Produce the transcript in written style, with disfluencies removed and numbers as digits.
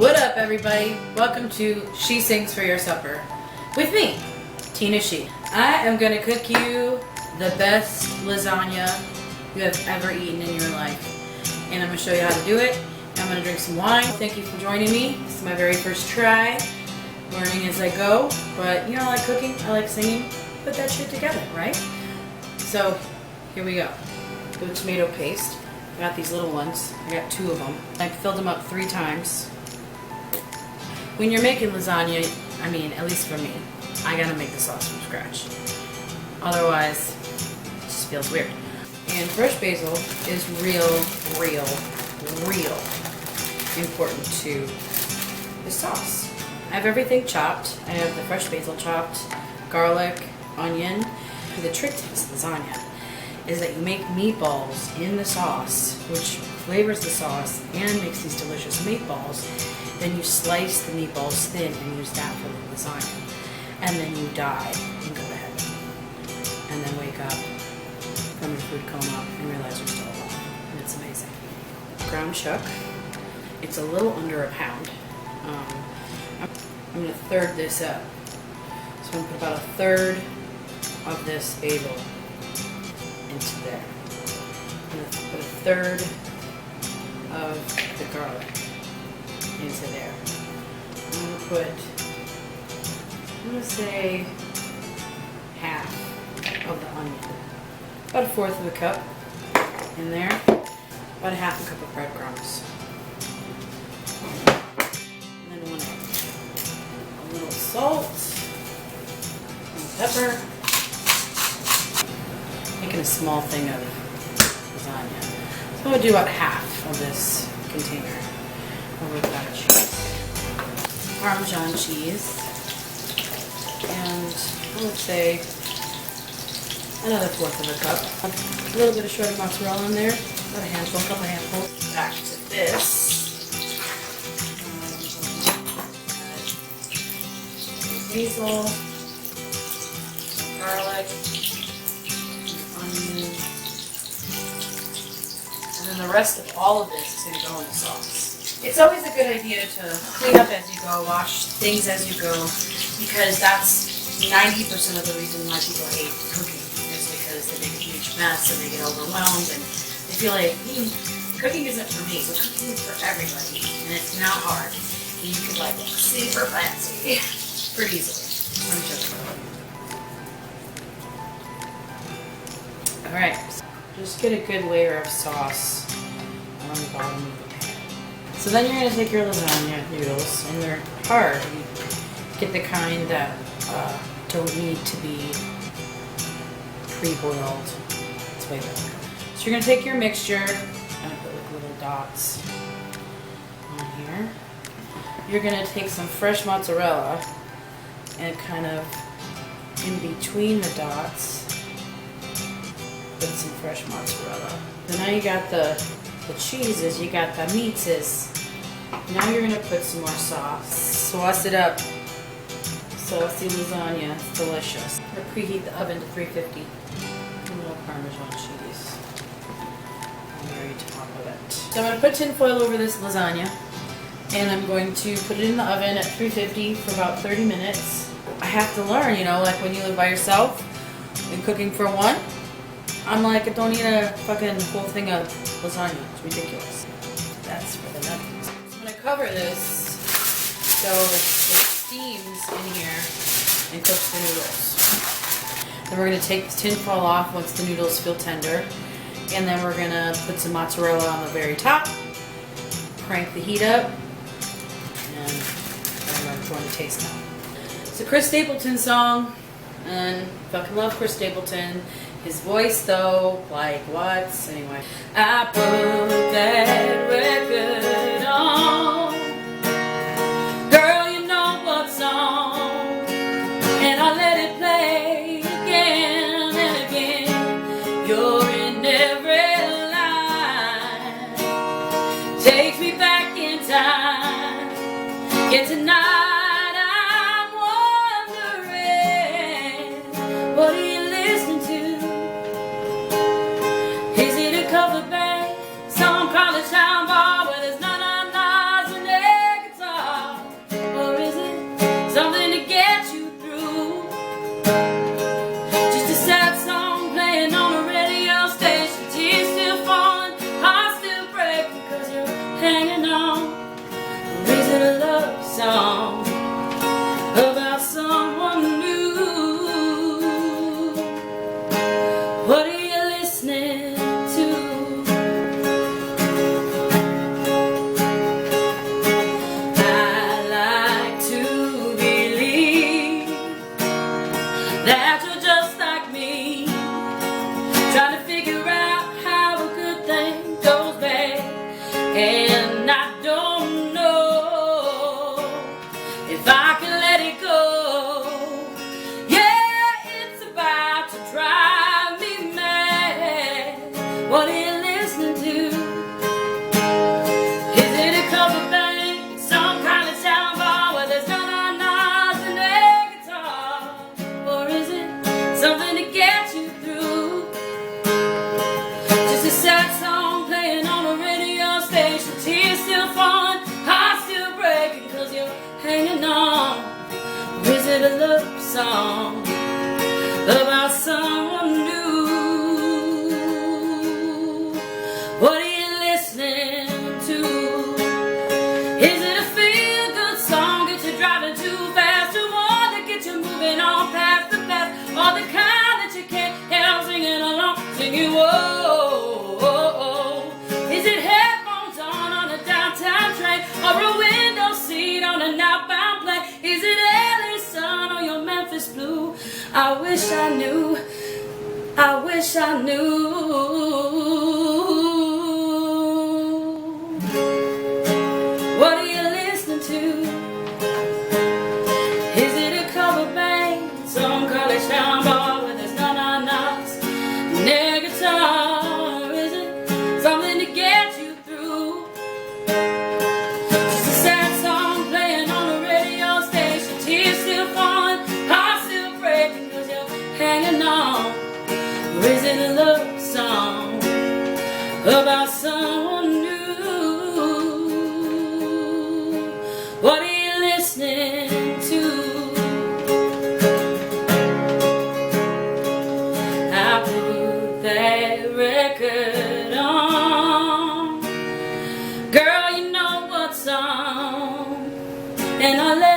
What up, everybody? Welcome to She Sings for Your Supper with me, Tina She. I am going to cook you the best lasagna you have ever eaten in your life. And I'm going to show you how to do it. I'm going to drink some wine. Thank you for joining me. This is my very first try. Learning as I go. But you know, I like cooking, I like singing. Put that shit together, right? So, here we go. The tomato paste. I got these little ones. I got 2 of them. I filled them up 3 times. When you're making lasagna, I mean, at least for me, I gotta make the sauce from scratch. Otherwise, it just feels weird. And fresh basil is real important to the sauce. I have everything chopped. I have the fresh basil chopped, garlic, onion. The trick to this lasagna is that you make meatballs in the sauce, which flavors the sauce and makes these delicious meatballs. Then you slice the meatballs thin and use that for the lasagna. And then you die and go to heaven. And then wake up from your food coma and realize you're still alive. And it's amazing. Ground chuck. It's a little under a pound. I'm going to third this up. So I'm going to put about a third of this basil into there. I'm going to put a third of the garlic into there. I'm going to put, I'm going to say half of the onion. About a 1/4 of a cup in there. About a 1/2 cup of breadcrumbs. And then 1 egg. A little salt. And pepper. Making a small thing of lasagna. So I'm going to do about half of this container of ricotta cheese. Parmesan cheese. And I would say another 1/4 of a cup. A little bit of shredded mozzarella in there. About a handful, a couple of handfuls. Back to this. Basil, garlic, onion, and then the rest of all of this is going to go in the sauce. It's always a good idea to clean up as you go, wash things as you go, because that's 90% of the reason why people hate cooking, is because they make a huge mess and they get overwhelmed and they feel like, cooking isn't for me, but cooking is for everybody, and it's not hard. And you could like look super fancy pretty easily. Let me show you. Alright, just get a good layer of sauce on the bottom of the pan. So then you're going to take your lasagna noodles, and they're hard. You get the kind that don't need to be pre-boiled. It's way better. So you're going to take your mixture, and put like little dots on here. You're going to take some fresh mozzarella and kind of in between the dots put some fresh mozzarella. So now you got the cheeses, you got the meats. Now you're going to put some more sauce. Sauce it up. Saucy lasagna. It's delicious. We're going to preheat the oven to 350. A little Parmesan cheese on the very top of it. So I'm going to put tin foil over this lasagna, and I'm going to put it in the oven at 350 for about 30 minutes. I have to learn, you know, like when you live by yourself and cooking for one, I'm like, I don't eat a fucking whole thing of lasagna. It's ridiculous. That's for the nuts. So I'm going to cover this so it steams in here and cooks the noodles. Then we're going to take the tin foil off once the noodles feel tender. And then we're going to put some mozzarella on the very top. Crank the heat up. And I'm going to taste now. It's a Chris Stapleton song. And fucking love Chris Stapleton. His voice though, like what? Anyway. I put that record on. Girl, you know what's on. And I let it play again and again. You're in every line. Takes me back in time. Yet tonight I'm wondering, what are you listening to? Is it a cover band? Some college town bar where there's none and a guitar? song about someone new. What are you listening to? I like to believe that you're just like me, trying to figure out how a good thing goes bad. And I don't know if I can let it go. Yeah, it's about to drive me mad. What are you listening to? Is it a cover band, some kind of sound bar where there's na-na-nas and a guitar? Or is it something to get you through? Just a sad song playing on a radio station, tears still falling, heart still breaking, cause you're hanging on. Or is it a love song about someone new? What are you listening to? Is it a feel-good song, get you driving too fast, or one that gets you moving on past the past, or the kind that you can't help singing along, singing whoa, whoa, whoa. Is it headphones on a downtown train, or a window seat on an outbound plane? Is it LA sun or your Memphis blue? I wish I knew, I wish I knew. What are you listening to? Is it a cover band, some college town bar where there's na-na-nas and a guitar? Or is it something to get you through? Just a sad song playing on a radio station, tears still falling, heart still breaking, cause you're hanging on. Or is it a love song about someone new? What are you listening to? I put that record on, girl, you know what's on, and I let